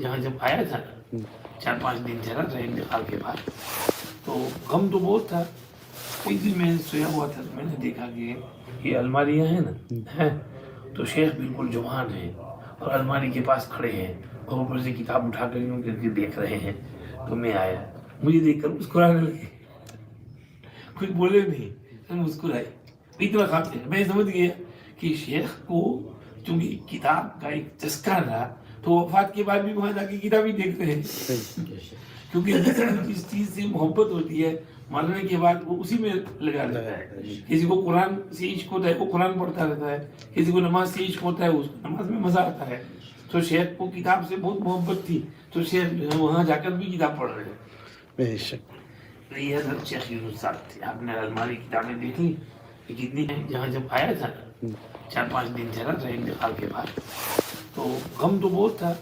یہاں جب آیا تھا 4-5 دن چلا تھا انتقال کے بعد، تو غم تو بہت تھا. ایک دن میں سویا ہوا تھا تو میں نے دیکھا کہ یہ الماریاں ہیں نا ہیں، تو شیخ بالکل جوان ہیں اور الماری کے پاس کھڑے ہیں اور اوپر سے کتاب اٹھا کر یوں کر کے دیکھ رہے ہیں. تو میں آیا، مجھے دیکھ کر مسکرانے لگے، کچھ بولے نہیں، مسکرائے. اتنا خواب تھا، میں سمجھ گیا کہ شیخ کو چونکہ کتاب کا ایک چسکا رہا تو وفات کے بعد بھی وہاں جا کے کتاب ہی دیکھ رہے ہیں. کیونکہ جس چیز سے محبت ہوتی ہے مرنے کے بعد وہ اسی میں لگا رہتا ہے. کسی کو قرآن سے عشق ہوتا ہے وہ قرآن پڑھتا رہتا ہے، کسی کو نماز سے عشق ہوتا ہے اس کو نماز میں مزہ آتا ہے. تو شیخ کو کتاب سے بہت محبت تھی تو شیخ جو ہے وہاں جا کر بھی کتاب پڑھ رہے ہیں. بے شک. یہ حضرت شیخ یونس صاحب تھے. آپ نے الماری کتابیں دیکھ لی کہ کتنی ہیں. یہاں جب آیا تھا 4-5 دن چلا تھا انتقال کے بعد، تو غم تو بہت تھا.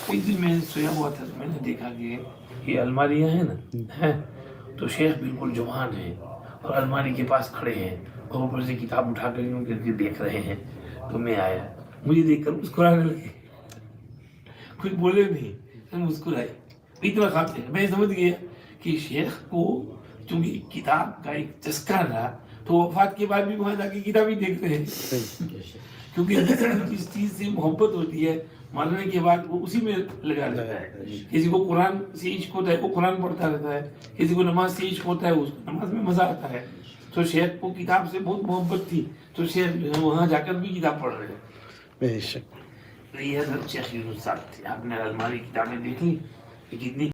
ایک دن میں سویا ہوا تھا تو میں نے دیکھا کہ یہ الماریاں ہیں نا ہیں، تو شیخ بالکل جوان ہیں اور الماری کے پاس کھڑے ہیں اور اوپر سے کتاب اٹھا کر یوں کر کے دیکھ رہے ہیں. تو میں آیا، مجھے دیکھ کر مسکرانے لگے، کچھ بولے نہیں، مسکرائے. اتنا خواب تھا، میں سمجھ گیا کہ شیخ کو چونکہ کتاب کا ایک چسکا رہا تو وفات کے بعد بھی وہاں جا کے کتاب ہی دیکھ رہے ہیں. کیونکہ جس چیز سے محبت ہوتی ہے مرنے کے بعد وہ اسی میں لگا رہتا ہے. کسی کو قرآن سے عشق ہوتا ہے وہ قرآن پڑھتا رہتا ہے، کسی کو نماز سے عشق ہوتا ہے اس کو نماز میں مزہ آتا ہے. تو شیخ کو کتاب سے بہت محبت تھی تو شیخ جو ہے وہاں جا کر بھی کتاب پڑھ رہے ہیں. بے شک. یہ حضرت شیخ یونس صاحب تھے. آپ نے الماری کتابیں دیکھ لی کہ کتنی